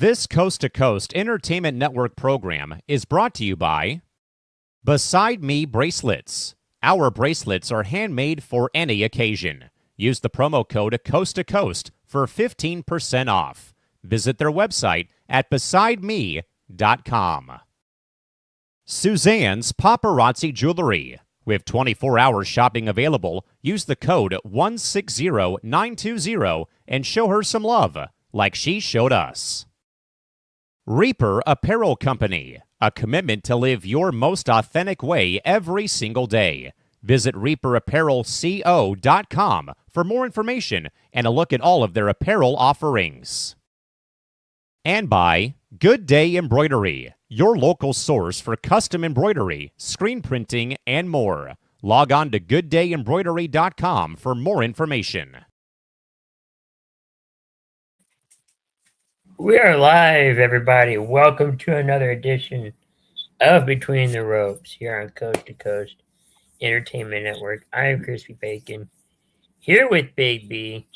This Coast to Coast Entertainment Network program is brought to you by Beside Me Bracelets. Our bracelets are handmade for any occasion. Use the promo code Coast to Coast for 15% off. Visit their website at besideme.com. Suzanne's Paparazzi Jewelry. With 24-hour shopping available, use the code 160920 and show her some love, like she showed us. Reaper Apparel Company, a commitment to live your most authentic way every single day. Visit reaperapparelco.com for more information and a look at all of their apparel offerings. And by Good Day Embroidery, your local source for custom embroidery, screen printing, and more. Log on to gooddayembroidery.com for more information. We are live, everybody. Welcome to another edition of Between the Ropes here on Coast to Coast Entertainment Network. I am Crispy Bacon, here with Big B.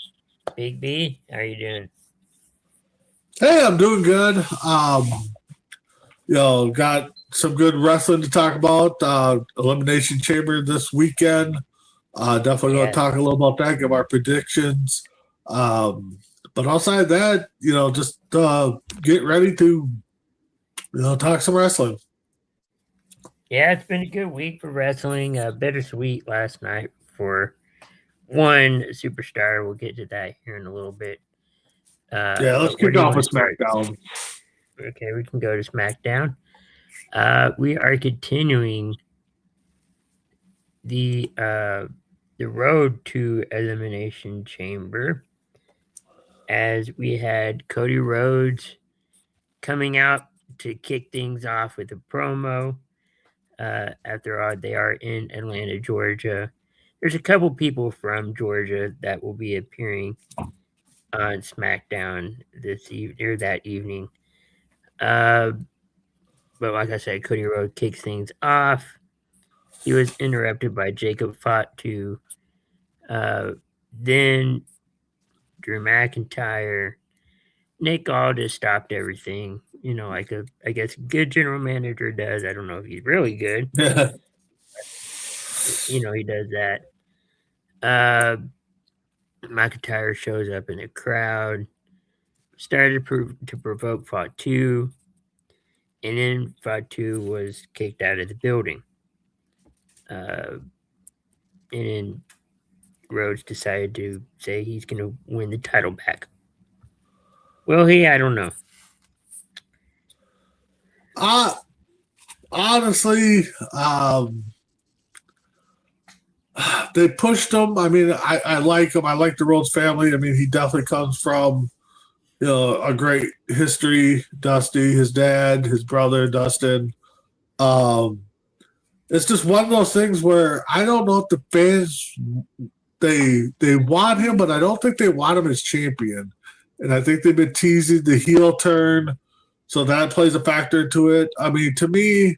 Big B, how are you doing? Hey, I'm doing good. Got some good wrestling to talk about. Elimination Chamber this weekend. Definitely going to talk a little about that, give our predictions. But outside that, just get ready to, talk some wrestling. Yeah, it's been a good week for wrestling. Bittersweet last night for one superstar. We'll get to that here in a little bit. Let's kick off with SmackDown. Okay, we can go to SmackDown. We are continuing the road to Elimination Chamber, as we had Cody Rhodes coming out to kick things off with a promo. After all, they are in Atlanta, Georgia. There's a couple people from Georgia that will be appearing on SmackDown that evening. But like I said, Cody Rhodes kicks things off. He was interrupted by Jacob Fatu. Then Drew McIntyre. Nick Aldis stopped everything, like I guess a good general manager does. I don't know if he's really good. But, he does that. McIntyre shows up in the crowd, started to provoke Fatu, and then Fatu was kicked out of the building. And then Rhodes decided to say he's going to win the title back. Will he? I don't know. Honestly, they pushed him. I mean, I like him. I like the Rhodes family. I mean, he definitely comes from, a great history. Dusty, his dad, his brother, Dustin. It's just one of those things where I don't know if the fans, they want him, but I don't think they want him as champion. And I think they've been teasing the heel turn, so that plays a factor into it. I mean, to me,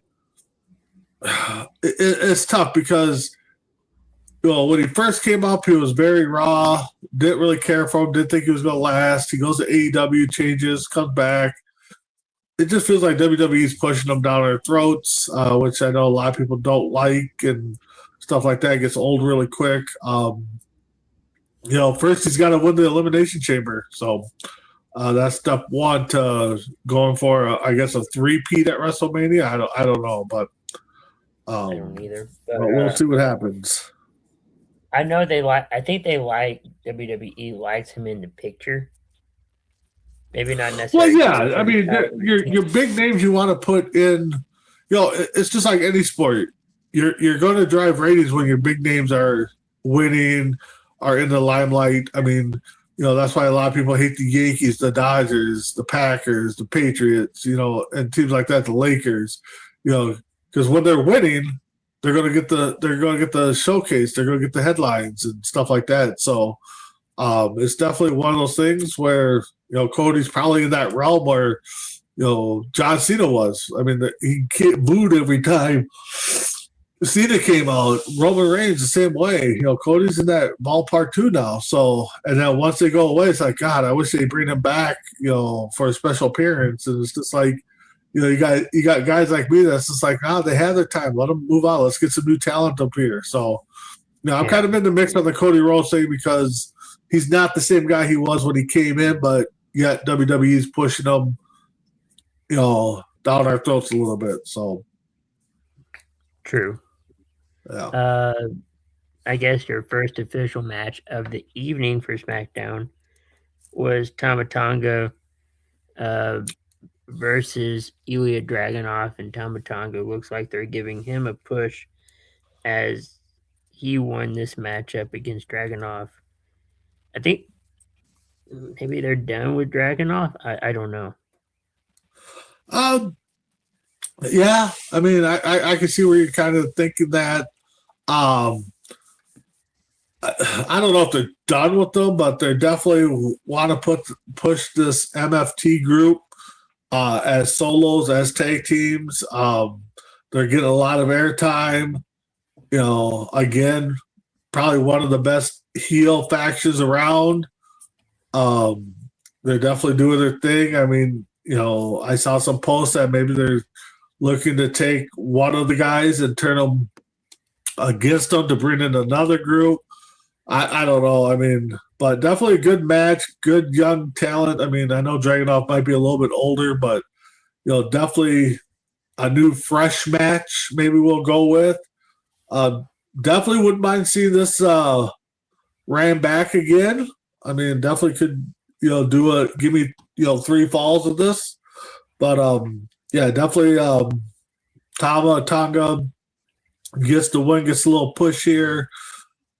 it's tough because, when he first came up, he was very raw, didn't really care for him, didn't think he was going to last. He goes to AEW, changes, comes back. It just feels like WWE's pushing him down our throats, which I know a lot of people don't like, and stuff like that. It gets old really quick. First he's got to win the Elimination Chamber. So that's step one to going for, I guess, a three-peat at WrestleMania. I don't know, but I don't either. But we'll see what happens. I know I think WWE likes him in the picture. Maybe not necessarily. Well, yeah. I mean, your big names you want to put in, it's just like any sport. You're going to drive ratings when your big names are winning, are in the limelight. I mean, that's why a lot of people hate the Yankees, the Dodgers, the Packers, the Patriots, and teams like that, the Lakers, because when they're winning, they're going to get the showcase, they're going to get the headlines and stuff like that. So it's definitely one of those things where, Cody's probably in that realm where, John Cena was. I mean, he get booed every time Cena came out. Roman Reigns the same way. Cody's in that ballpark too now. So, and then once they go away, it's like, God, I wish they bring him back, for a special appearance. And it's just like, you got guys like me that's just like, they have their time. Let them move on. Let's get some new talent up here. So, I'm kind of in the mix on the Cody Rhodes thing because he's not the same guy he was when he came in, but yet WWE's pushing him, down our throats a little bit. So, true. yeah. I guess your first official match of the evening for SmackDown was Tama Tonga versus Ilya Dragunov, and Tama Tonga looks like they're giving him a push as he won this matchup against Dragunov. I think maybe they're done with Dragunov. I don't know. Yeah, I mean, I can see where you're kind of thinking that. I don't know if they're done with them, but they definitely want to push this MFT group as solos, as tag teams. They're getting a lot of airtime. Again, probably one of the best heel factions around. They're definitely doing their thing. I mean, I saw some posts that maybe they're looking to take one of the guys and turn them against them to bring in another group. I don't know. I mean, but definitely a good match, good young talent. I mean, I know Dragunov might be a little bit older, but definitely a new fresh match. Maybe we'll go with. Definitely wouldn't mind seeing this ran back again. I mean, definitely could give me 3 falls of this, but yeah, definitely Tama Tonga gets the win, gets a little push here.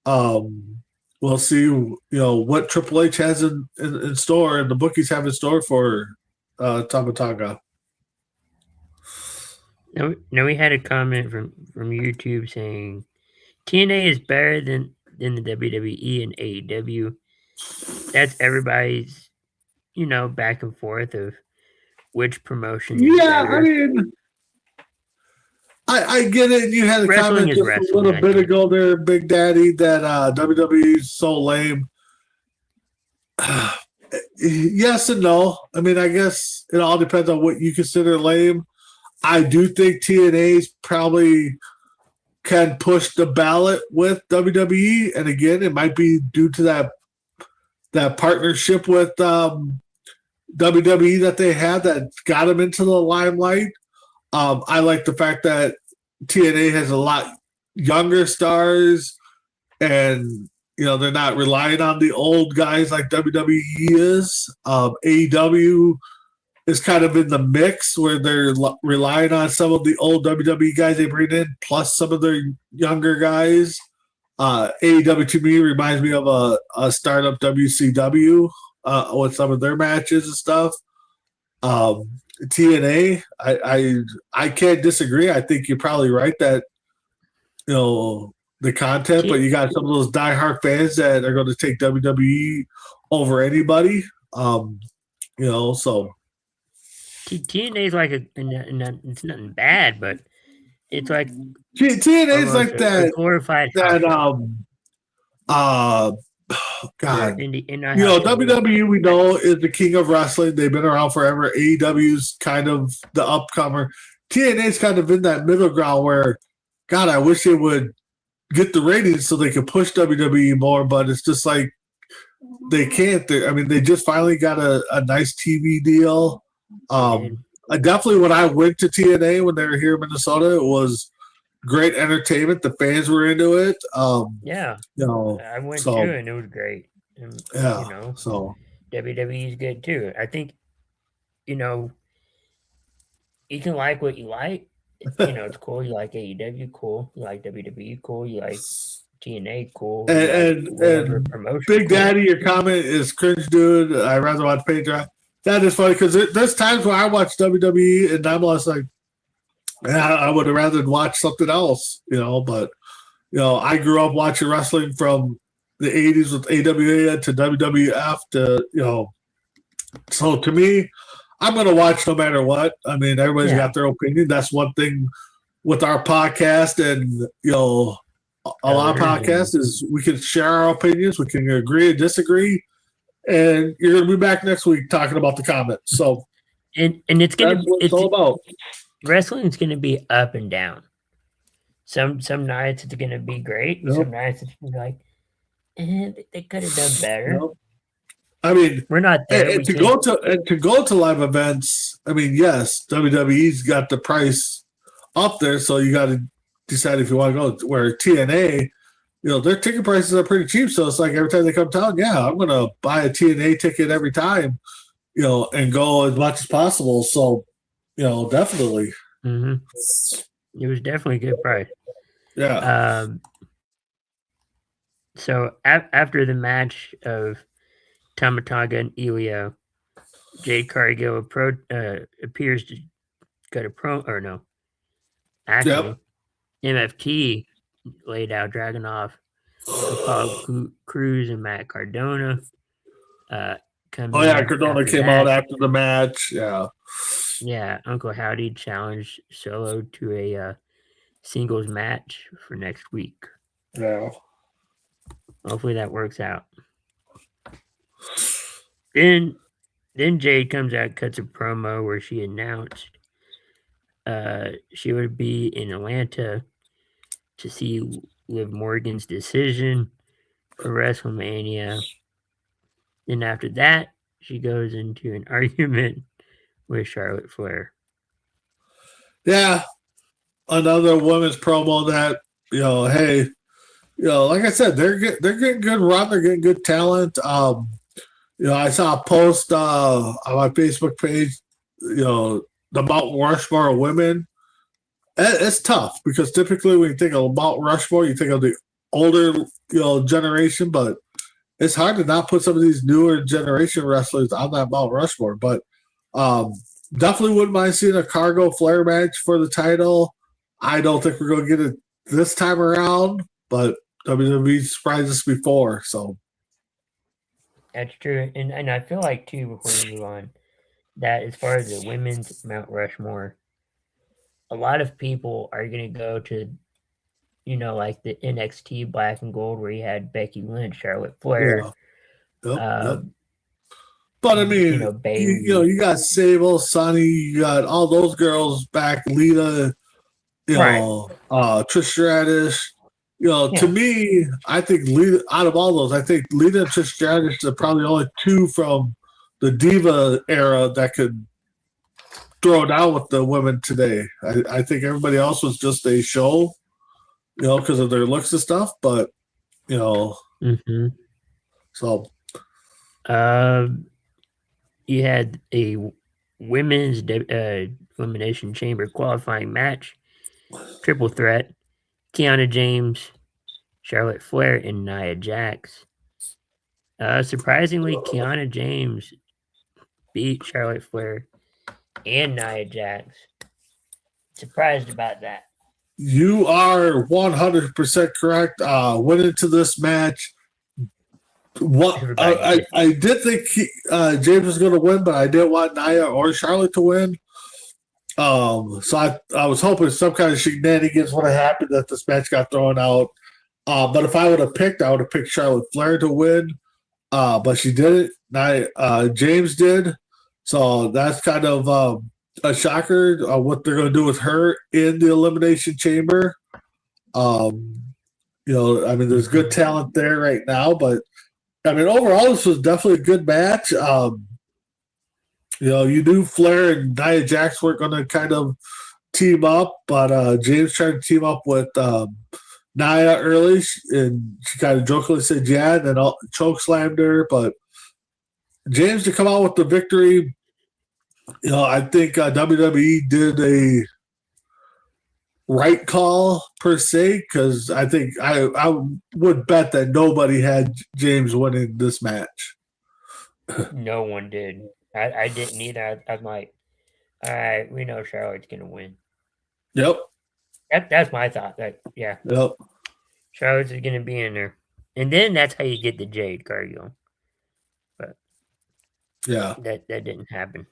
We'll see, what Triple H has in store and the bookies have in store for Tama Tonga. Now we had a comment from YouTube saying TNA is better than the WWE and AEW. That's everybody's, back and forth of which promotion. Yeah, I mean, I get it. You had a comment just a little bit ago there, Big Daddy, that WWE is so lame. Yes and no. I mean, I guess it all depends on what you consider lame. I do think TNA's probably can push the ballot with WWE, and again, it might be due to that partnership with WWE that they had that got them into the limelight. I like the fact that TNA has a lot younger stars, and they're not relying on the old guys like WWE is. AEW is kind of in the mix where they're relying on some of the old WWE guys they bring in, plus some of their younger guys. AEW to me reminds me of a startup WCW with some of their matches and stuff. TNA, I can't disagree. I think you're probably right that the content, but you got some of those diehard fans that are going to take WWE over anybody. So TNA is like it's nothing bad, but it's like TNA is like that glorified God, WWE we know is the king of wrestling. They've been around forever. AEW's kind of the upcomer. TNA's kind of in that middle ground where, God, I wish they would get the ratings so they could push WWE more, but it's just like they can't. They just finally got a nice TV deal. Definitely when I went to TNA when they were here in Minnesota, it was great entertainment. The fans were into it. I went too, and it was great. And, so WWE is good too. I think, you can like what you like. It's cool. You like AEW, cool. You like WWE, cool. You like TNA, cool. And Big Daddy, your comment is cringe, dude. I'd rather watch Patreon. That is funny because there's times where I watch WWE and I'm just like, I would have rather watch something else, but, I grew up watching wrestling from the 80s with AWA to WWF to, so to me, I'm going to watch no matter what. I mean, everybody's got their opinion. That's one thing with our podcast and a lot of podcasts is we can share our opinions, we can agree and disagree, and you're going to be back next week talking about the comments. So, and it's gonna that's what it's all about. Wrestling's gonna be up and down. Some nights it's gonna be great. Yep. Some nights it's gonna be like, they could have done better. Yep. I mean, we're not there. And to go to live events. I mean, yes, WWE's got the price up there, so you got to decide if you want to go. Where TNA, their ticket prices are pretty cheap, so it's like every time they come down, yeah, I'm gonna buy a TNA ticket every time, and go as much as possible. So, definitely. Mm-hmm. It was definitely a good price. Yeah. So after the match of Tamatanga and Elio, Jade Cargill appears to go to Actually, MFT laid out Dragunov, Apollo Cruz, and Matt Cardona. Cardona came out after the match. Yeah. Yeah, Uncle Howdy challenged Solo to a singles match for next week. Yeah. Hopefully that works out. Then Jade comes out, cuts a promo where she announced she would be in Atlanta to see Liv Morgan's decision for WrestleMania. Then after that, she goes into an argument with Charlotte Flair. Yeah, another women's promo that hey, like I said, they're getting good run, they're getting good talent. I saw a post on my Facebook page, the Mount Rushmore of women. It's tough because typically when you think of Mount Rushmore, you think of the older generation, but it's hard to not put some of these newer generation wrestlers on that Mount Rushmore. But definitely wouldn't mind seeing a Cargo Flair match for the title. I don't think we're going to get it this time around, but WWE surprised us before, so. That's true, and I feel like too, before we move on, that as far as the women's Mount Rushmore, a lot of people are going to go to, like the NXT Black and Gold where you had Becky Lynch, Charlotte Flair. Yeah. Yep. But I mean, you got Sable, Sunny, you got all those girls back, Lita, Trish Stratus. To me, I think Lita, out of all those, I think Lita and Trish Stratus are probably only two from the Diva era that could throw down with the women today. I think everybody else was just a show, because of their looks and stuff. But Mm-hmm. So, you had a women's elimination chamber qualifying match, triple threat: Kiana James, Charlotte Flair, and Nia Jax. Surprisingly, Kiana James beat Charlotte Flair and Nia Jax. Surprised about that. You are 100% correct. Went into this match. I did think James was going to win, but I didn't want Nia or Charlotte to win. So I was hoping some kind of shenanigans would have happened that this match got thrown out. But if I would have picked, I would have picked Charlotte Flair to win. But she didn't. James did. So that's kind of a shocker what they're going to do with her in the Elimination Chamber. There's good talent there right now, but overall, this was definitely a good match. You knew Flair and Nia Jax weren't going to kind of team up, but James tried to team up with Nia early, and she kind of jokingly said yeah, and then choke slammed her. But James to come out with the victory, I think WWE did a right call per se, because I think I would bet that nobody had James winning this match. No one did. I didn't either. I'm like, all right, we know Charlotte's gonna win. Yep. That's my thought. Yep. Charlotte's is gonna be in there, and then that's how you get the Jade Cargill. But yeah, that didn't happen.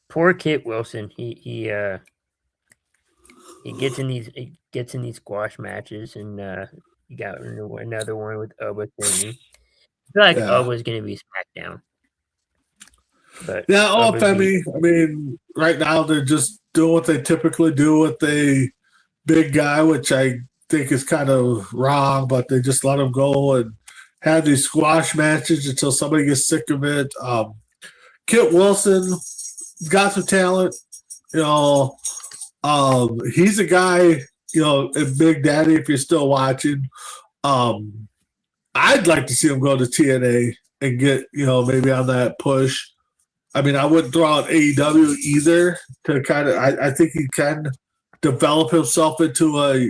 Poor Kit Wilson. He he gets in these squash matches, and you got another one with Oba thingy. I feel like Yeah. Oba's going to be SmackDown. But Yeah, Oba's Femi. I mean, right now they're just doing what they typically do with a big guy, which I think is kind of wrong, but they just let him go and have these squash matches until somebody gets sick of it. Kit Wilson got some talent. You know, he's a guy, you know, in Big Daddy, if you're still watching. I'd like to see him go to TNA and get, you know, maybe on that push. I mean, I wouldn't throw out AEW either to kind of, I think he can develop himself into a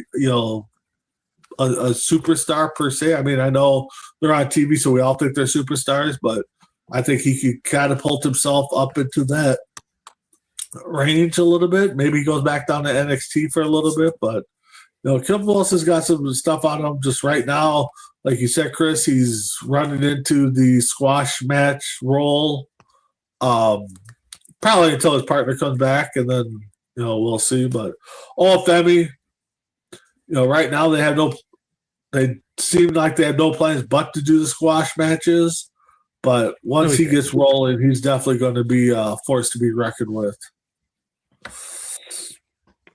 superstar per se. I mean, I know they're on TV, so we all think they're superstars, but I think he could catapult himself up into that range a little bit. Maybe he goes back down to NXT for a little bit, but you know, Kim Wilson's got some stuff on him just right now. Like you said, Chris, he's running into the squash match role. Probably until his partner comes back, and then you know we'll see. But Femi, you know, right now they seem like they have no plans but to do the squash matches. But once he gets rolling, he's definitely going to be forced to be reckoned with.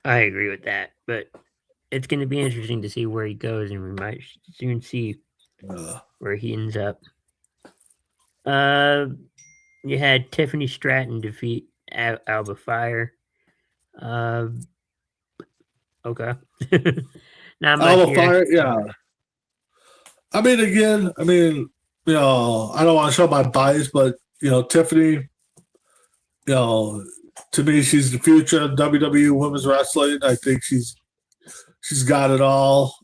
I agree with that, but it's going to be interesting to see where he goes, and we might soon see where he ends up. You had Tiffany Stratton defeat Alba Fire. Okay. Not much Alba here. Fire, yeah. I mean, again, you know, I don't want to show my bias, but you know, Tiffany, you know, to me, she's the future of WWE women's wrestling. I think she's got it all.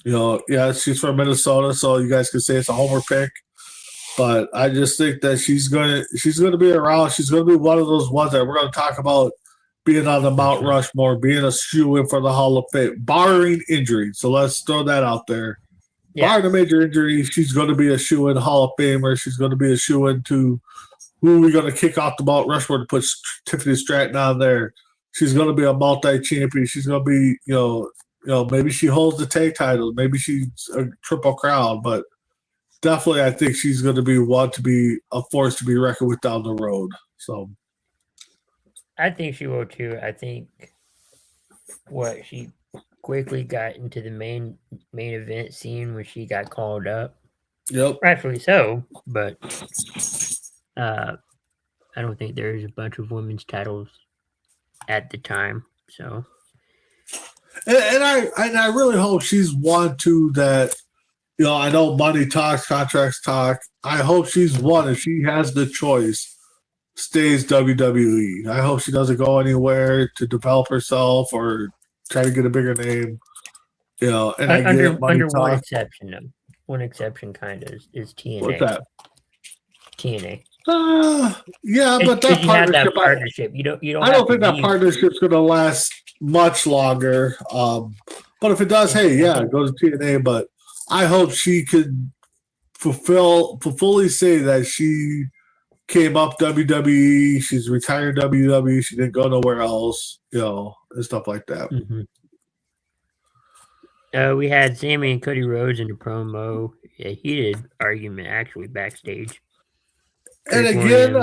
You know, yeah, she's from Minnesota, so you guys can say it's a homer pick. But I just think that she's going to be around. She's going to be one of those ones that we're going to talk about being on the Mount Rushmore, being a shoe-in for the Hall of Fame, barring injury. So let's throw that out there. Yeah. Barring a major injury, she's going to be a shoe-in Hall of Famer. She's going to be a shoe-in to who are we going to kick off the Mount Rushmore to put Tiffany Stratton on there. She's going to be a multi-champion. She's going to be, you know, maybe she holds the tag title. Maybe she's a triple crown, but definitely, I think she's going to be one to be a force to be reckoned with down the road. So, I think she will too. I think she quickly got into the main event scene when she got called up. Yep, rightfully so. But I don't think there's a bunch of women's titles at the time. So, and I really hope she's one too that. You know, I know money talks, contracts talk. I hope she's one, if she has the choice, stays WWE. I hope she doesn't go anywhere to develop herself or try to get a bigger name. You know, and under one exception, though. One exception kind of is TNA. What's that? TNA. Yeah, but that partnership. You don't. I don't think that partnership's going to last much longer. But if it does, hey, yeah, go to TNA. But I hope she could fully say that she came up WWE. She's retired WWE. She didn't go nowhere else, you know, and stuff like that. Mm-hmm. We had Sammy and Cody Rhodes in the promo. A heated argument, actually, backstage. And again,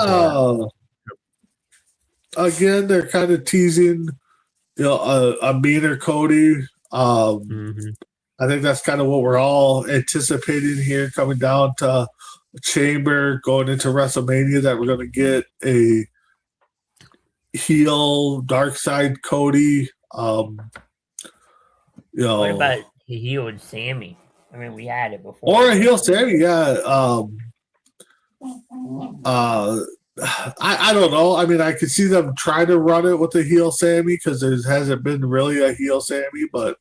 they're kind of teasing, you know, a meaner Cody. I think that's kind of what we're all anticipating here, coming down to Chamber, going into WrestleMania, that we're going to get a heel dark side Cody. You know, what about a heel Sammy? I mean, we had it before. Or a heel Sammy, yeah. I don't know. I mean, I could see them trying to run it with a heel Sammy because there hasn't been really a heel Sammy, but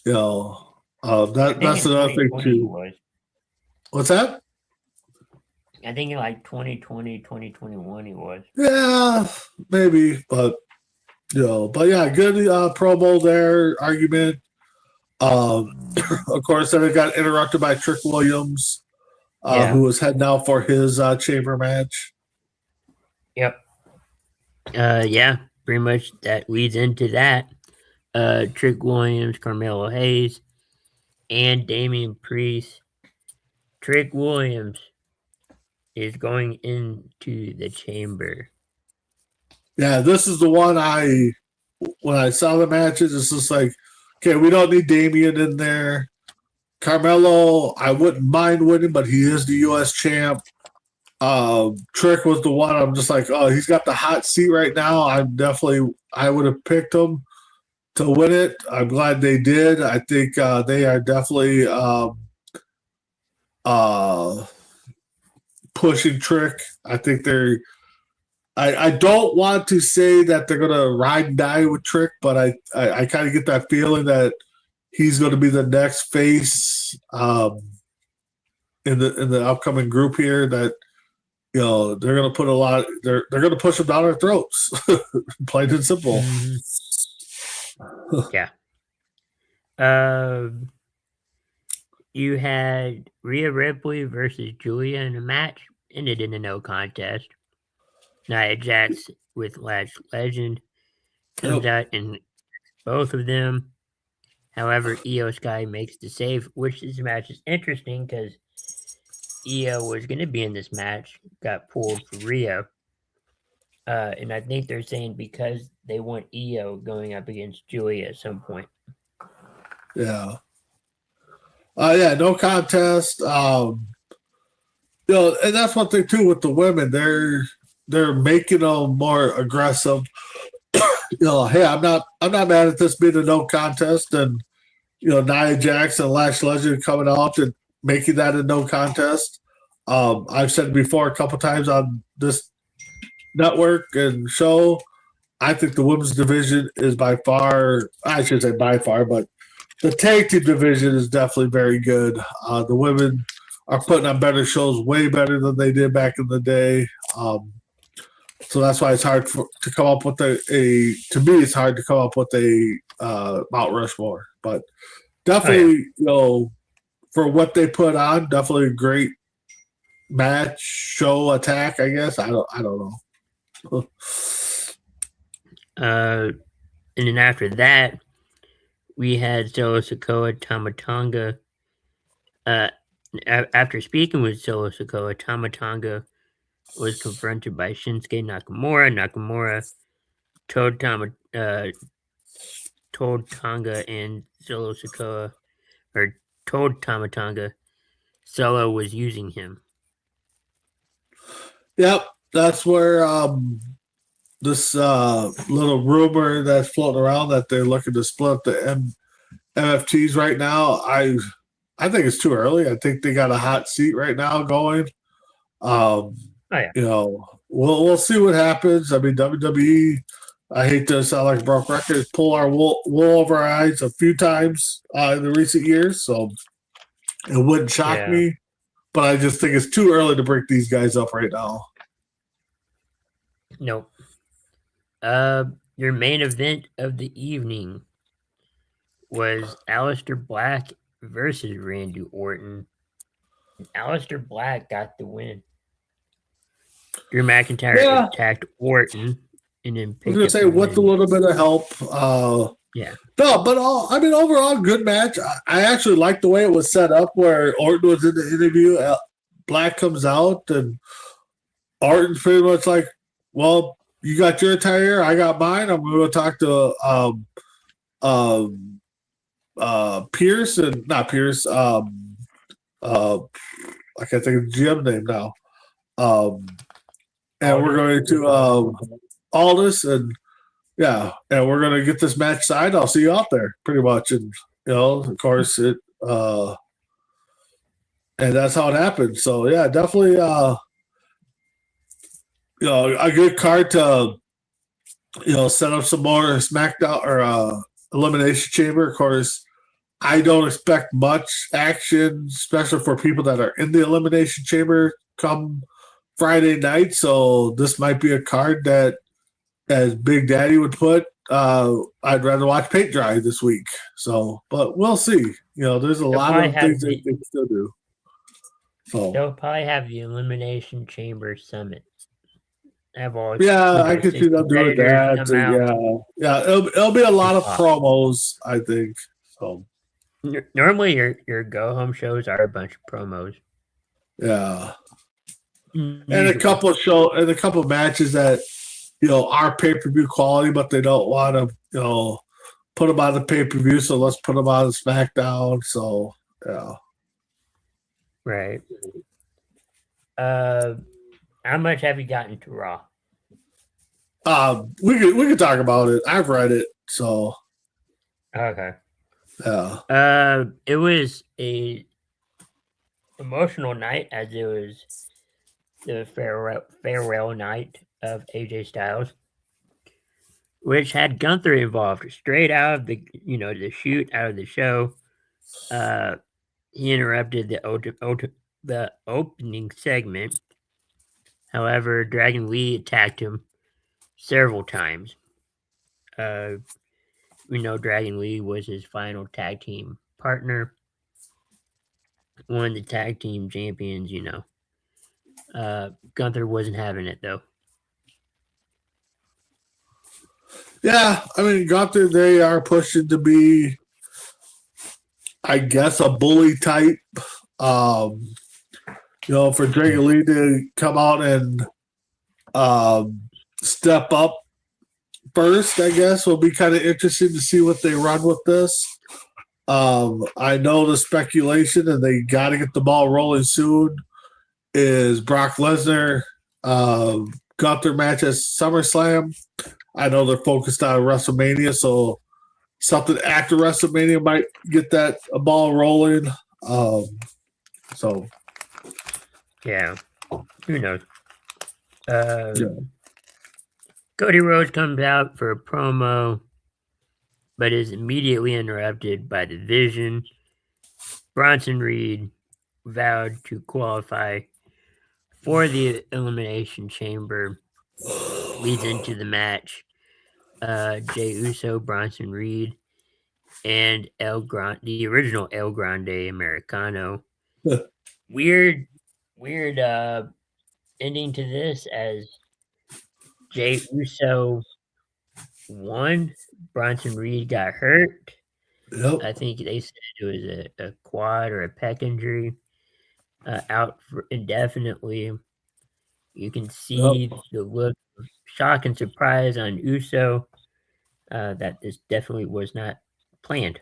you know, that's another thing too. What's that? I think in like 2020, 2021 he was. Yeah, maybe, but you know, but yeah, good promo there, argument. Of course, then it got interrupted by Trick Williams, who was heading out for his chamber match. Yep. Yeah, pretty much that leads into that. Trick Williams, Carmelo Hayes, and Damian Priest. Trick Williams is going into the chamber. Yeah, this is the one when I saw the matches, it's just like, okay, we don't need Damian in there. Carmelo, I wouldn't mind winning, but he is the U.S. champ. Trick was the one I'm just like, oh, he's got the hot seat right now. I would have picked him to win it. I'm glad they did. I think they are definitely pushing Trick. I think I don't want to say that they're going to ride and die with Trick, but I kind of get that feeling that he's going to be the next face in the upcoming group here. That they're going to put they're going to push them down our throats, plain and simple. Yeah. You had Rhea Ripley versus Julia in a match, ended in a no contest. Nia Jax with Lash Legend comes out and both of them. However, Io Sky makes the save, which this match is interesting because Io was going to be in this match, got pulled for Rhea. And I think they're saying because they want Io going up against Julia at some point. Yeah. No contest. And that's one thing too with the women. They're making them more aggressive. Hey, I'm not mad at this being a no contest, and Nia Jax and Lash Legend coming out and making that a no contest. I've said before a couple times on this network and show, I think the women's division is by far, I should say by far, but the tag team division is definitely very good. The women are putting on better shows, way better than they did back in the day. So that's why it's hard to come up with to me, it's hard to come up with a Mount Rushmore. But definitely, for what they put on, definitely a great match, show, attack, I guess. I don't know. And then after that, we had Solo Sikoa, Tama Tonga. After speaking with Solo Sikoa, Tama Tonga was confronted by Shinsuke Nakamura. Nakamura told Tonga and Solo Sikoa, or told Tama Tonga, Solo was using him. Yep, that's where this little rumor that's floating around that they're looking to split the MFTs right now. I think it's too early. I think they got a hot seat right now going. We'll see what happens. I mean, WWE, I hate to sound like a broke record, pull our wool over our eyes a few times in the recent years, so it wouldn't shock me. But I just think it's too early to break these guys up right now. Nope. Your main event of the evening was Aleister Black versus Randy Orton. Aleister Black got the win. Drew McIntyre attacked Orton and then picked I was going to say, with a little bit of help. No, but overall, good match. I actually liked the way it was set up where Orton was in the interview. Black comes out, and Orton's pretty much like, well, you got your attire, I got mine. I'm going to talk to Pierce and not Pierce. I can't think of the GM name now. And we're going to Aldis and we're going to get this match signed. I'll see you out there, pretty much. And of course, and that's how it happened. So yeah, definitely, a good card to, set up some more SmackDown or Elimination Chamber. Of course, I don't expect much action, especially for people that are in the Elimination Chamber come Friday night. So this might be a card that, as Big Daddy would put, I'd rather watch paint dry this week. So, but we'll see. There's a lot of things they can still do. So they'll probably have the Elimination Chamber Summit. have all I could see them doing that. come out. Yeah. It'll be a lot of promos, I think. So Normally, your go home shows are a bunch of promos. yeah, Usually. and a couple matches that are pay per view quality, but they don't want to put them on the pay per view, so let's put them on the SmackDown. So yeah, right. How much have you gotten to Raw? we could talk about it. I've read it, so Okay. yeah. It was a emotional night, as it was the farewell night of AJ Styles, which had Gunther involved straight out of the shoot out of the show. He interrupted the opening segment. However, Dragon Lee attacked him several times. We know Dragon Lee was his final tag team partner, one of the tag team champions. Gunther wasn't having it though. Yeah, I mean, Gunther, they are pushing to be, I guess, a bully type. For Dragon Lee to come out and step up first, I guess, will be kind of interesting to see what they run with this. I know the speculation, and they got to get the ball rolling soon, is Brock Lesnar Gunther match at SummerSlam. I know they're focused on WrestleMania, so something after WrestleMania might get that ball rolling. So yeah, who knows? Cody Rhodes comes out for a promo, but is immediately interrupted by the Vision. Bronson Reed vowed to qualify for the Elimination Chamber. Leads into the match. Jey Uso, Bronson Reed, and the original El Grande Americano. Weird ending to this, as Jey Uso won. Bronson Reed got hurt. Yep. I think they said it was a quad or a pec injury. Out for indefinitely. You can see the look of shock and surprise on Uso that this definitely was not planned.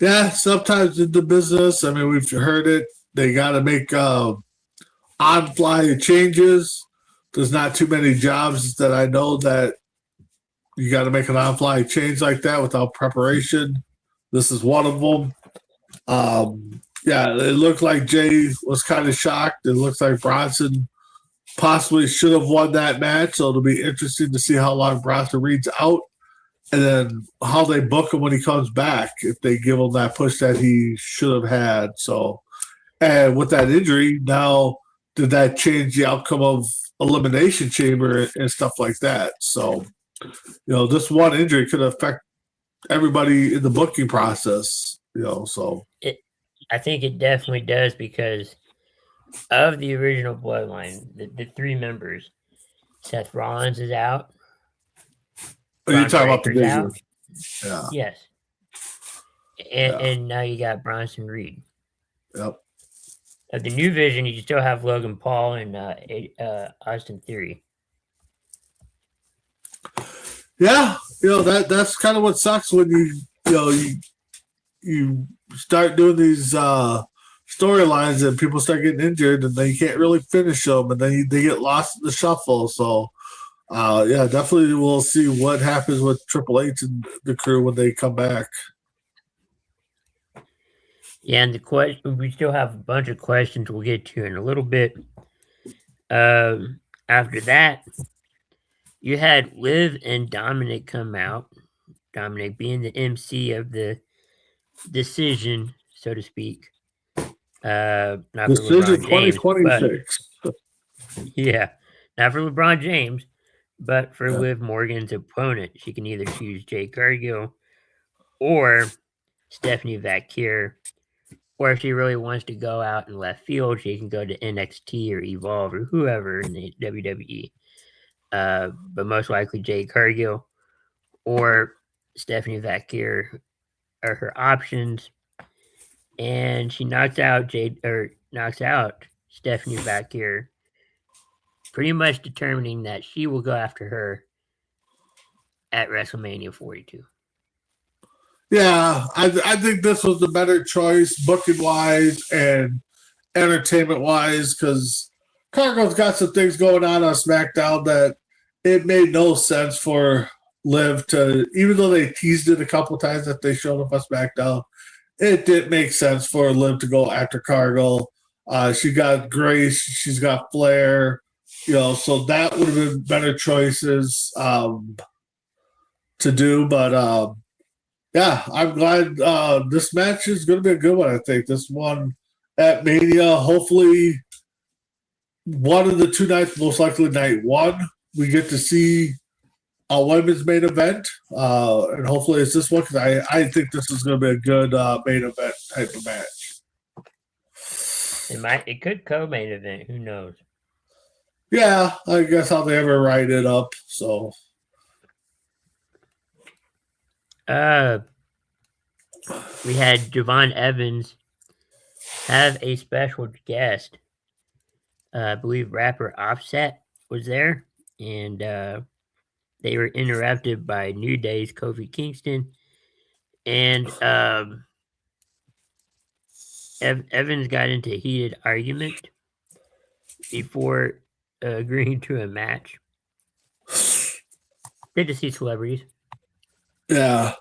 Yeah, sometimes in the business, I mean, we've heard it. They got to make on-fly changes. There's not too many jobs that I know that you got to make an on-fly change like that without preparation. This is one of them. It looked like Jay was kind of shocked. It looks like Bronson possibly should have won that match. So it'll be interesting to see how long Bronson Reed's out, and then how they book him when he comes back, if they give him that push that he should have had. So, and with that injury, now did that change the outcome of Elimination Chamber and stuff like that? So, this one injury could affect everybody in the booking process. So I think it definitely does, because of the original bloodline, the three members, Seth Rollins is out. You're talking about the Vision. Out. Yeah. Yes. And now you got Bronson Reed. Yep. Of the new Vision, you still have Logan Paul and Austin Theory. Yeah, that's kind of what sucks when you start doing these storylines and people start getting injured, and then you can't really finish them, and then they get lost in the shuffle. So, definitely we'll see what happens with Triple H and the crew when they come back. Yeah, and we still have a bunch of questions we'll get to in a little bit. After that, you had Liv and Dominic come out. Dominic being the MC of the decision, so to speak. Not Decision for LeBron 2026. Yeah, not for LeBron James, but for Liv Morgan's opponent. She can either choose Jade Cargill or Stephanie Vaquer Or if she really wants to go out in left field, she can go to NXT or Evolve or whoever in the WWE. But most likely Jade Cargill or Stephanie Vaquer are her options. And she knocks out Stephanie Vaquer, pretty much determining that she will go after her at WrestleMania 42. Yeah, I think this was the better choice, booking wise and entertainment wise, because Cargo's got some things going on SmackDown that it made no sense for Liv to, even though they teased it a couple times that they showed up on SmackDown, it didn't make sense for Liv to go after Cargo. She got Grace, she's got Flair, so that would have been better choices to do, but. Yeah, I'm glad this match is going to be a good one, I think. This one at Mania, hopefully one of the two nights, most likely night one, we get to see a women's main event. And hopefully it's this one because I think this is going to be a good main event type of match. It could co-main event, who knows? Yeah, I guess how they ever write it up, so... We had Javon Evans have a special guest. I believe rapper Offset was there, and they were interrupted by New Day's Kofi Kingston. And Evans got into a heated argument before agreeing to a match. Good to see celebrities. Yeah.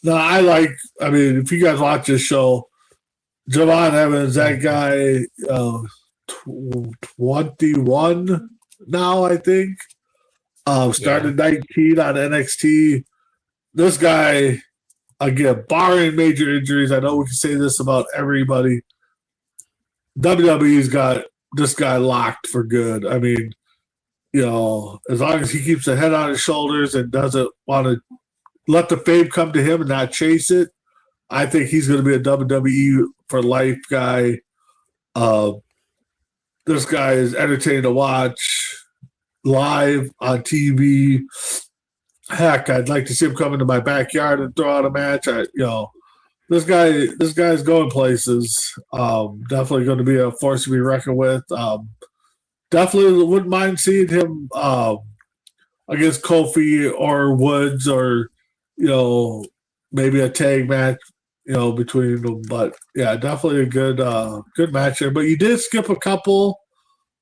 No, if you guys watch this show, Javon Evans, that guy, 21 now, I think. Started 19 on NXT. This guy, again, barring major injuries, I know we can say this about everybody. WWE's got this guy locked for good. I mean, as long as he keeps the head on his shoulders and doesn't want to let the fame come to him and not chase it, I think he's going to be a WWE for life guy. This guy is entertaining to watch live on TV. Heck, I'd like to see him come into my backyard and throw out a match. This guy's going places. Definitely going to be a force to be reckoned with. Definitely wouldn't mind seeing him against Kofi or Woods or maybe a tag match, between them. But yeah, definitely a good match there. But you did skip a couple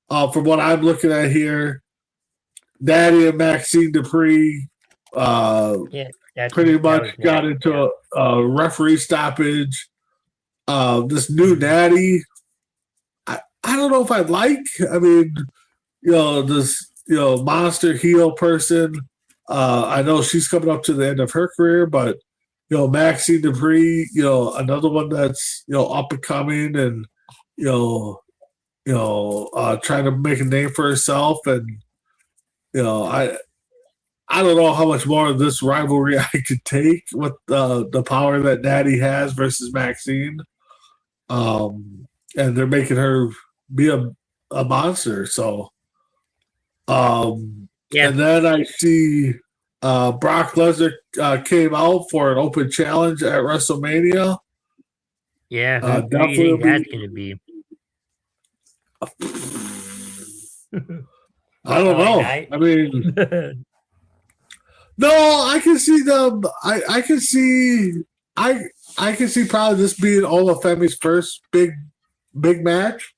from what I'm looking at here. Daddy and Maxine Dupree pretty much got into a referee stoppage. This new Natty, I don't know if I'd like. I mean, this monster heel person. I know she's coming up to the end of her career, but Maxine Dupree, another one that's up and coming and trying to make a name for herself, and I don't know how much more of this rivalry I could take with the power that Natty has versus Maxine, and they're making her be a monster. So, Yeah. And then I see Brock Lesnar came out for an open challenge at WrestleMania. Yeah, who do you think that's going to be? I don't know. I mean, no, I can see them. I can see. I can see probably this being Olafemi's first big match.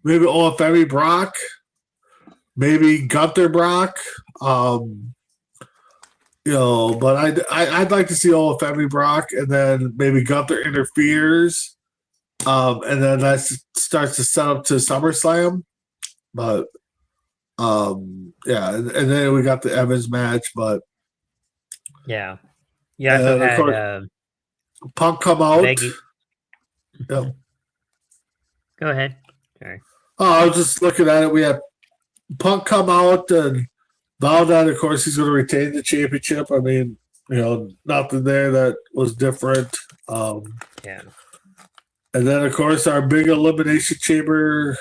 Maybe Olafemi Brock. Maybe Gunther Brock. But I'd like to see Olafemi Brock, and then maybe Gunther interferes, and then that starts to set up to SummerSlam. But and then we got the Evans match, but yeah, and of course, Punk come out. Yep. Go ahead. Sorry. Oh, I was just looking at it. We had Punk come out and vow that, of course, he's going to retain the championship. I mean, nothing there that was different. Yeah. And then, of course, our big Elimination Chamber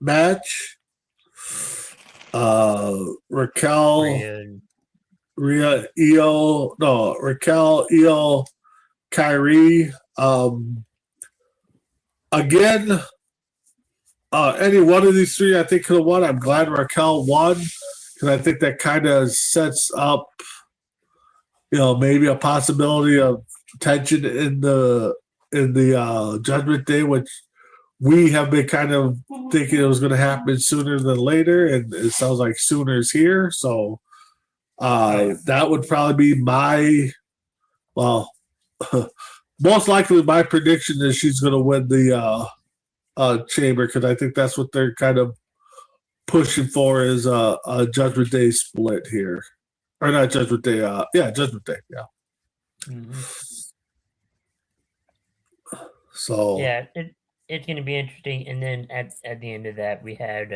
match. Raquel, Raquel, Io, Kyrie. Again, any one of these three I think could have won. I'm glad Raquel won because I think that kind of sets up, maybe a possibility of tension in the Judgment Day, which we have been kind of thinking it was going to happen sooner than later, and it sounds like sooner is here. So that would probably be most likely my prediction is she's going to win the chamber because I think that's what they're kind of pushing for is a Judgment Day split here. Or not Judgment Day, Judgment Day, yeah. Mm-hmm. So yeah, it's going to be interesting. And then at the end of that, we had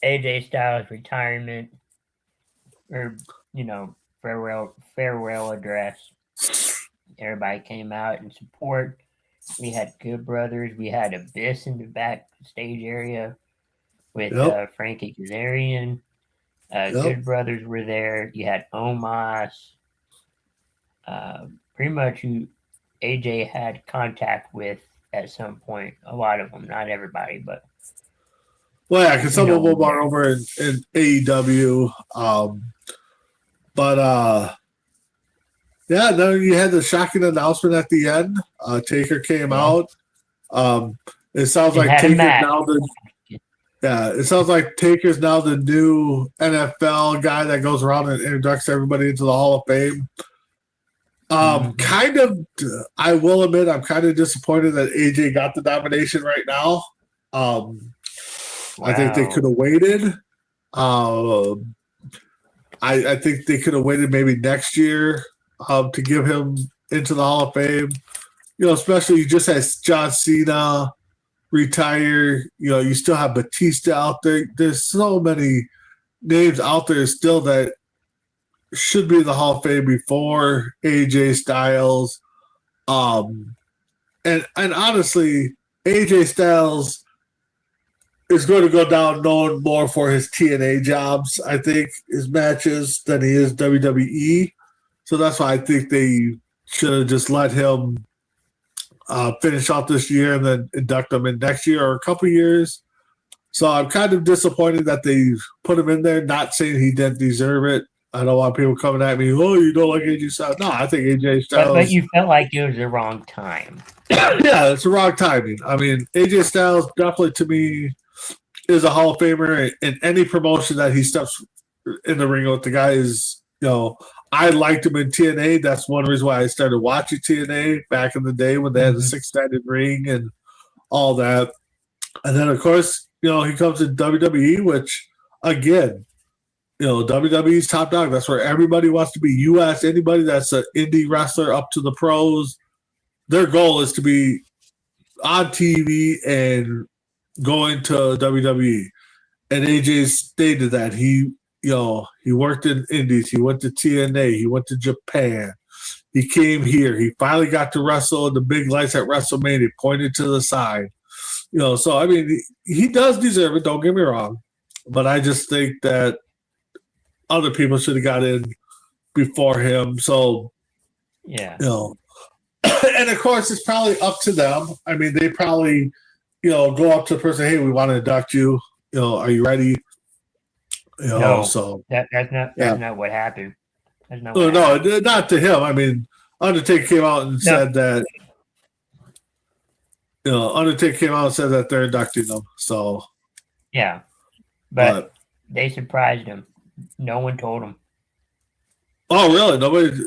AJ Styles' retirement, or farewell address. Everybody came out in support. We had Good Brothers. We had Abyss in the backstage area with Frankie Kazarian. Good Brothers were there. You had Omos. Pretty much who AJ had contact with at some point. A lot of them, not everybody, but. Well, yeah, because some of them are over in AEW. Then you had the shocking announcement at the end. Taker came out. It sounds like Taker's now it sounds like Taker's now the new NFL guy that goes around and introduces everybody into the Hall of Fame. Kind of, I will admit, I'm kind of disappointed that AJ got the nomination right now. I think they could have waited. I think they could have waited maybe next year to give him into the Hall of Fame. Especially you just had John Cena retire. You still have Batista out there. There's so many names out there still that should be in the Hall of Fame before AJ Styles. And honestly, AJ Styles is going to go down known more for his TNA jobs, I think, his matches, than he is WWE. So that's why I think they should have just let him finish out this year and then induct him in next year or a couple years. So I'm kind of disappointed that they put him in there, not saying he didn't deserve it. I don't want people coming at me, you don't like AJ Styles. No, I think AJ Styles. But you felt like it was the wrong time. Yeah, it's the wrong timing. I mean, AJ Styles definitely, to me, is a Hall of Famer in any promotion that he steps in the ring with. The guy is, I liked him in TNA. That's one reason why I started watching TNA back in the day when they had the six-sided ring and all that. And then, of course, he comes to WWE, which, again, WWE's top dog. That's where everybody wants to be. You ask anybody that's an indie wrestler up to the pros, their goal is to be on TV and go into WWE. And AJ stated that he worked in indies. He went to TNA. He went to Japan. He came here. He finally got to wrestle in the big lights at WrestleMania, pointed to the side. So, I mean, he does deserve it. Don't get me wrong. But I just think that other people should have got in before him. So, yeah. And, of course, it's probably up to them. I mean, they probably, go up to the person, hey, we want to induct you. Are you ready? No, so that's not what happened. That's not no, not to him. I mean, Undertaker came out and said that. Undertaker came out and said that they're inducting them. So yeah, but they surprised him. No one told him. Oh, really?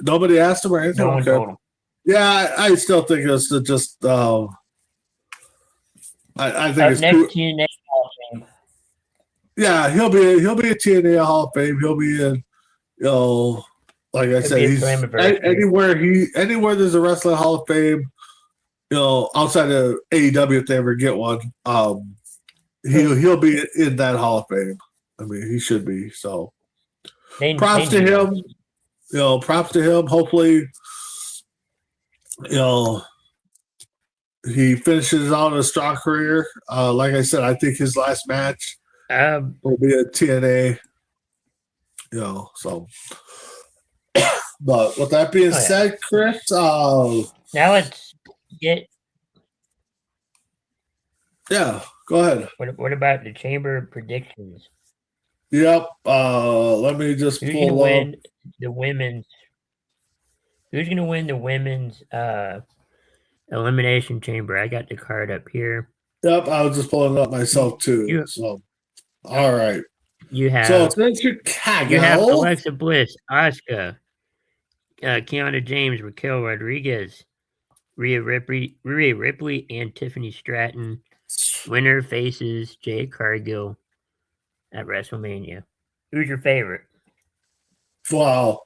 Nobody asked him or anything. No one told him. Yeah, I still think it's just. I think it's next TNA Hall of Fame. Yeah, he'll be a TNA Hall of Fame. He'll be in, like I said, he's anywhere there's a wrestling Hall of Fame, outside of AEW if they ever get one, he'll be in that Hall of Fame. I mean, he should be. So props to him. Props to him. Hopefully, he finishes out a strong career. Like I said, I think his last match will be at TNA. So. But with that being said, Chris, now let's get. Yeah, go ahead. What about the chamber predictions? Yep. Let me just Who's pull gonna up win the women's? Who's gonna win the women's elimination chamber? I got the card up here. Yep, I was just pulling it up myself too. So, all right. You have. So it's in Chicago. You have Alexa Bliss, Asuka, Kiana James, Raquel Rodriguez, Rhea Ripley, and Tiffany Stratton. Winner faces Jade Cargill at WrestleMania. Who's your favorite? Wow.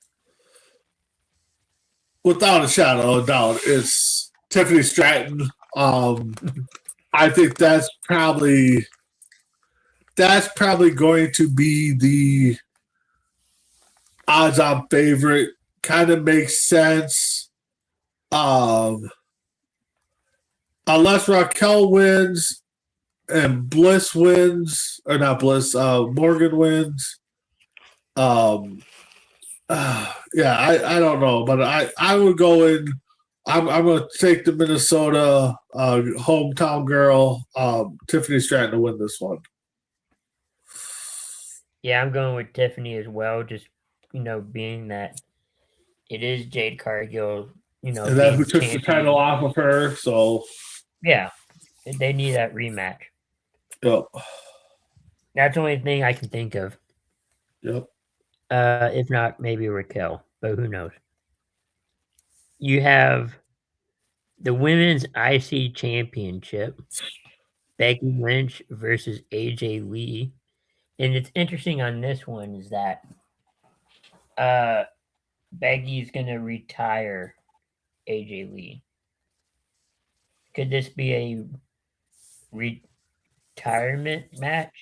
Without a shadow of a doubt, it's Tiffany Stratton. I think that's probably going to be the odds-on favorite. Kind of makes sense. Unless Raquel wins and Bliss wins, or not Bliss, Morgan wins. Yeah, I don't know, but I would go in. I'm going to take the Minnesota hometown girl, Tiffany Stratton, to win this one. Yeah, I'm going with Tiffany as well. Just being that it is Jade Cargill, and that who took the title off of her. So yeah, they need that rematch. Yep. That's the only thing I can think of. Yep. If not, maybe Raquel, but who knows? You have the Women's IC Championship, Becky Lynch versus AJ Lee. And it's interesting on this one is that Becky's going to retire AJ Lee. Could this be a retirement match?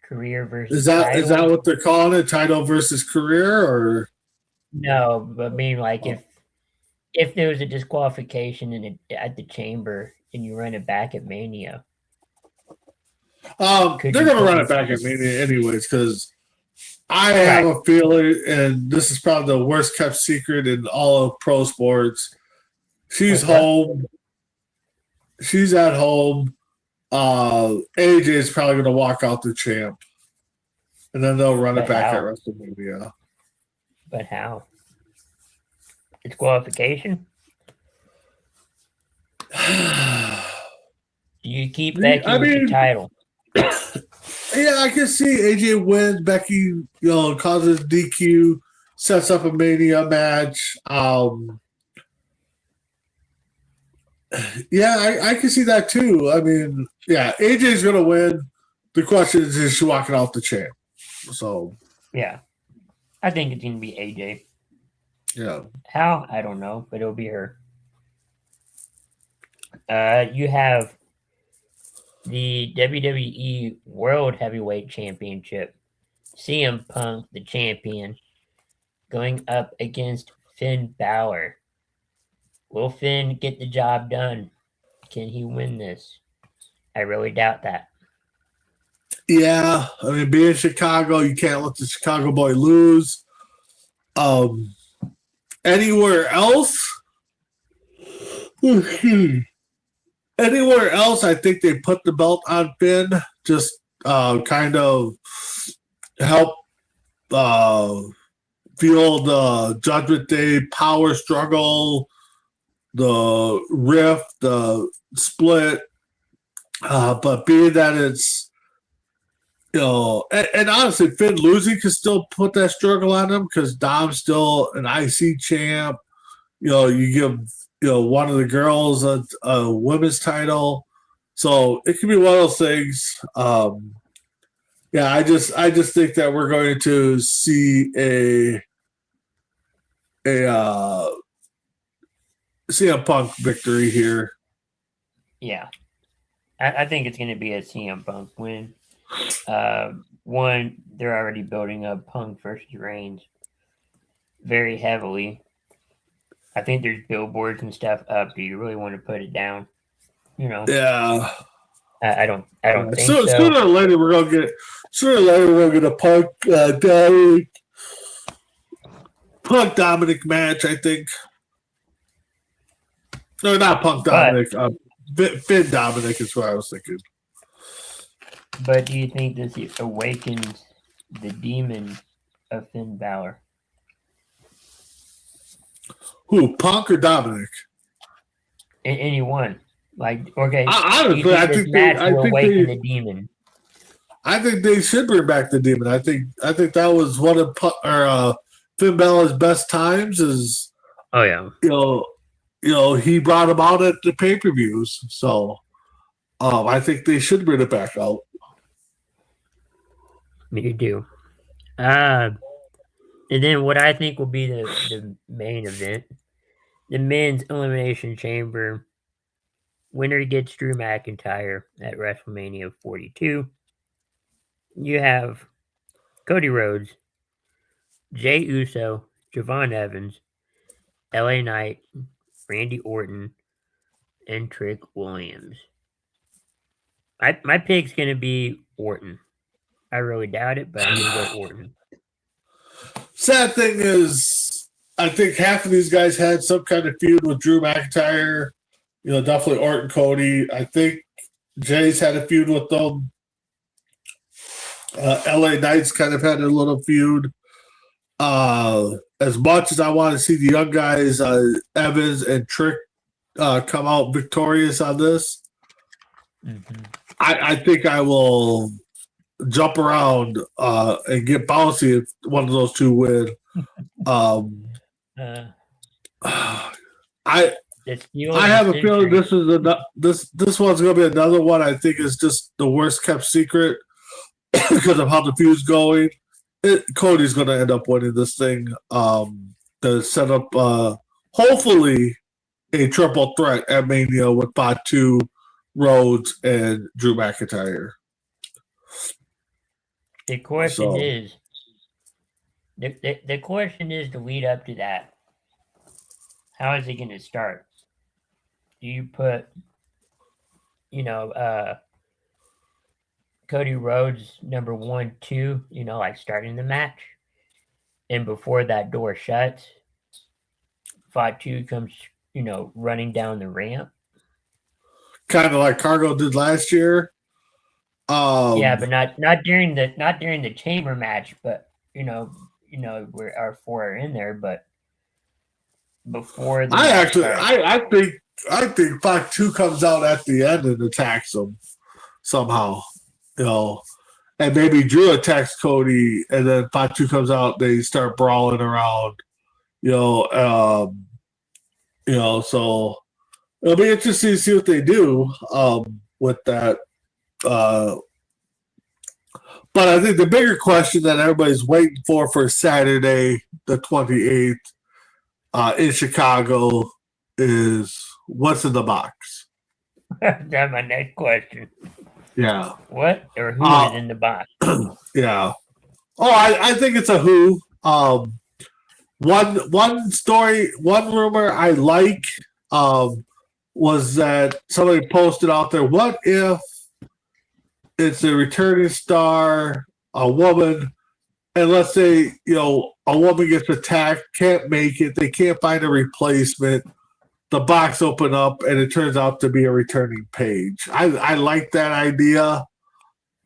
Career versus title? Is that what they're calling it? Title versus career, or no? But I mean, like if there was a disqualification at the chamber and you run it back at Mania, they're going to run it back at Mania anyways because I have a feeling, and this is probably the worst kept secret in all of pro sports. She's home. She's at home. AJ is probably going to walk out the champ, and then they'll run it back at WrestleMania. But how? Disqualification? You keep Becky with the title. Yeah, I can see AJ wins. Becky, causes DQ, sets up a Mania match. Yeah, I can see that too. I mean, yeah, AJ's going to win. The question is she walking off the champ? So, yeah, I think it's going to be AJ. Yeah. How? I don't know, but it'll be her. You have the WWE World Heavyweight Championship. CM Punk, the champion, going up against Finn Balor. Will Finn get the job done? Can he win this? I really doubt that. Yeah, I mean, being Chicago, you can't let the Chicago boy lose. Anywhere else? Anywhere else, I think they put the belt on Finn, just kind of help feel the Judgment Day power struggle, the rift, the split. But being that it's, and honestly, Finn losing can still put that struggle on him because Dom's still an IC champ. You give one of the girls a women's title, so it could be one of those things. Yeah, I just think that we're going to see a CM Punk victory here. Yeah, I think it's going to be a CM Punk win. One, they're already building up Punk versus Reigns very heavily. I think there's billboards and stuff up. Do you really want to put it down? Yeah. I don't think so. Sooner or later we're gonna get a Punk Dominic match. I think. No, not Punk Dominic. Finn Dominic is what I was thinking. But do you think this awakens the demon of Finn Balor? Who, Punk or Dominic? Anyone. Like, okay. Honestly, I think awaken the demon. I think they should bring back the demon. I think that was one of Finn Balor's best times. Is he brought him out at the pay-per-views, so I think they should bring it back out. Me do. And then what I think will be the main event, the men's Elimination Chamber. Winner gets Drew McIntyre at WrestleMania 42. You have Cody Rhodes, Jey Uso, Javon Evans, LA Knight, Randy Orton, and Trick Williams. My pick's going to be Orton. I really doubt it, but I'm going to go Orton. Sad thing is, I think half of these guys had some kind of feud with Drew McIntyre. Definitely Orton, Cody. I think Jay's had a feud with them. LA Knight's kind of had a little feud. As much as I want to see the young guys, Evans and Trick, come out victorious on this, I think I will jump around and get bouncy if one of those two win. I have a feeling this one's going to be another one. I think is just the worst kept secret because of how the feud's going. Cody's going to end up winning this thing to set up hopefully a triple threat at Mania with Batu, Rhodes, and Drew McIntyre. The question is, the question is to lead up to that. How is it going to start? Do you put, Cody Rhodes number 1, 2, like starting the match, and before that door shuts, Fatu comes, running down the ramp, kind of like Cargo did last year. Yeah, but not during the chamber match, but where our four are in there, but before the I think Fatu comes out at the end and attacks him somehow. And maybe Drew attacks Cody, and then Fatu comes out. They start brawling around, So it'll be interesting to see what they do with that. But I think the bigger question that everybody's waiting for Saturday, the 28th, in Chicago, is what's in the box. That's my next question. Yeah. What or who is in the box? Yeah. Oh, I think it's a who. One story, one rumor I like was that somebody posted out there, what if it's a returning star, a woman, and let's say, a woman gets attacked, can't make it, they can't find a replacement, the box open up, and it turns out to be a returning Paige. I like that idea.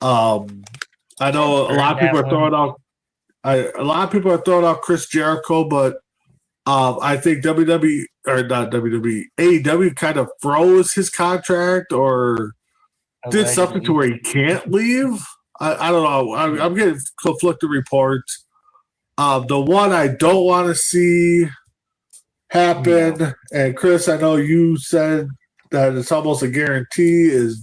I know a lot of people are throwing out Chris Jericho, but I think AEW kind of froze his contract or did something to where he can't leave. I don't know. I'm getting conflicting reports. The one I don't want to see happen, and Chris, I know you said that it's almost a guarantee, is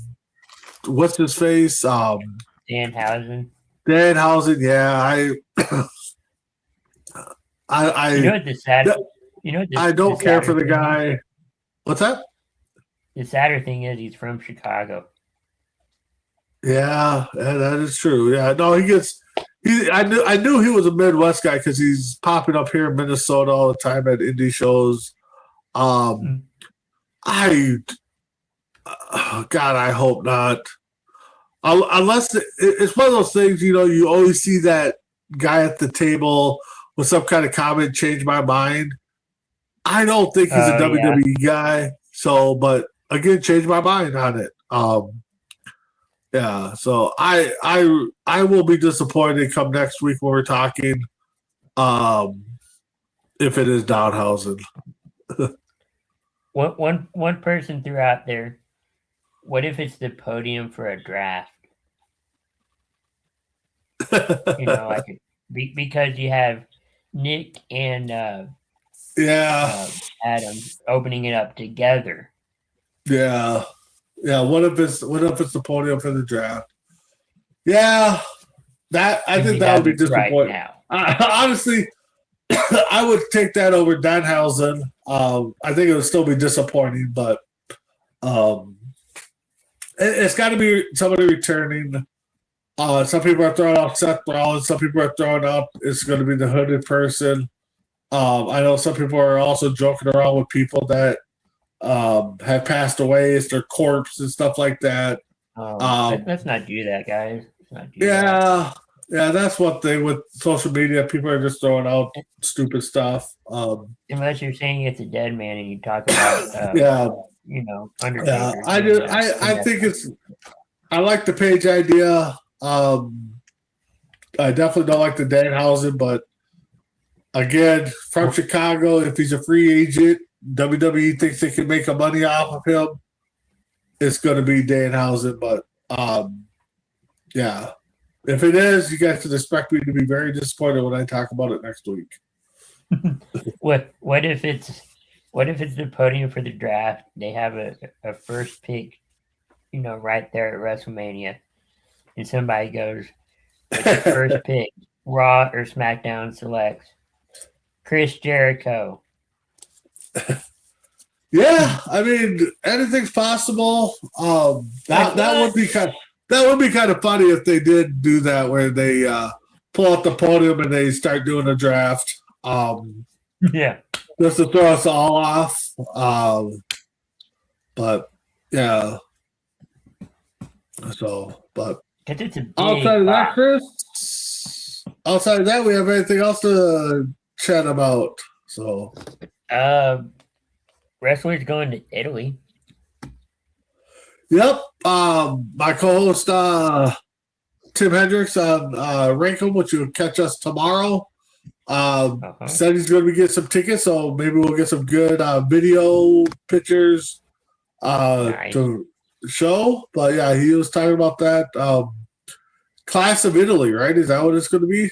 what's his face? Danhausen. Yeah. I don't care for the guy. What's that? The sadder thing is he's from Chicago. Yeah, that is true. Yeah, no, I knew he was a Midwest guy because he's popping up here in Minnesota all the time at indie shows. God, I hope not. Unless it's one of those things, you always see that guy at the table with some kind of comment change my mind. I don't think he's a WWE guy. So, but again, change my mind on it. Yeah. So I will be disappointed come next week when we're talking. If it is Downhausen. One person threw out there, what if it's the podium for a draft? Because you have Nick and Adam opening it up together. Yeah. What if it's the podium for the draft? Yeah, I think that would be disappointing. Right now. Honestly, I would take that over Danhausen. I think it would still be disappointing, but it's got to be somebody returning. Some people are throwing out Seth Rollins. Some people are throwing out it's going to be the hooded person. I know some people are also joking around with people that have passed away. It's their corpse and stuff like that. Let's not do that, guys. That. Yeah, that's one thing with social media. People are just throwing out stupid stuff. Unless you're saying it's a dead man and you talk about, Undertaker. Yeah, I think I like the Page idea. I definitely don't like the Danhausen, but again, from Chicago, if he's a free agent, WWE thinks they can make money off of him. It's going to be Danhausen, but yeah. If it is, you guys should expect me to be very disappointed when I talk about it next week. What if it's the podium for the draft? They have a first pick, right there at WrestleMania, and somebody goes, with the first pick, Raw or SmackDown selects Chris Jericho. Yeah, I mean anything's possible. That would be kind of funny if they did do that, where they pull out the podium and they start doing a draft. Yeah, just to throw us all off. But yeah. So, but it's a outside of that, Chris. Outside of that, we have anything else to chat about? So, wrestlers going to Italy. Yep. My co-host Tim Hendricks on Rankum, which will catch us tomorrow. Said he's going to be getting some tickets, so maybe we'll get some good video pictures to show. But yeah, he was talking about that Clash of Italy, right? Is that what it's going to be?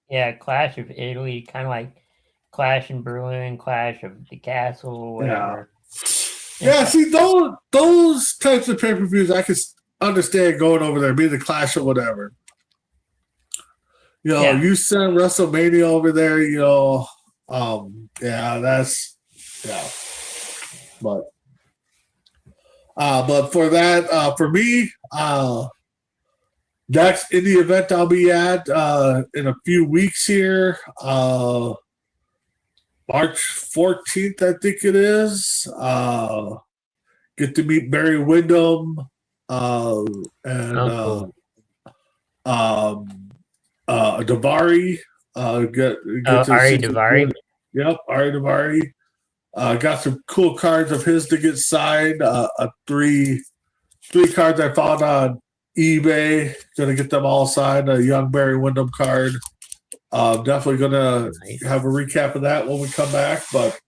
Yeah, Clash of Italy, kind of like Clash in Berlin, Clash of the Castle, whatever. Yeah, see, those types of pay-per-views, I can understand going over there, be the Clash or whatever. You send WrestleMania over there, But for that, for me, next indie event I'll be at in a few weeks here, March 14th, I think it is. Get to meet Barry Windham and Davari. Ari Davari. Yep, Ari Davari. Got some cool cards of his to get signed. Three cards I found on eBay. Gonna get them all signed. A young Barry Windham card. Definitely gonna have a recap of that when we come back. But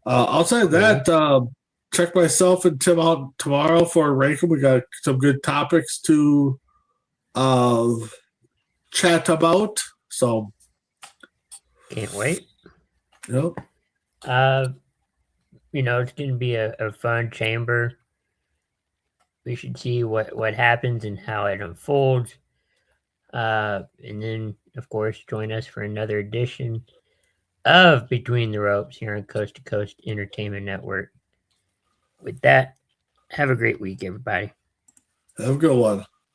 outside of that, check myself and Tim out tomorrow for Rankin. We got some good topics to chat about. So can't wait. Yep. It's going to be a fun chamber. We should see what happens and how it unfolds. And then, of course, join us for another edition of Between the Ropes here on Coast to Coast Entertainment Network. With that, have a great week, everybody. Have a good one.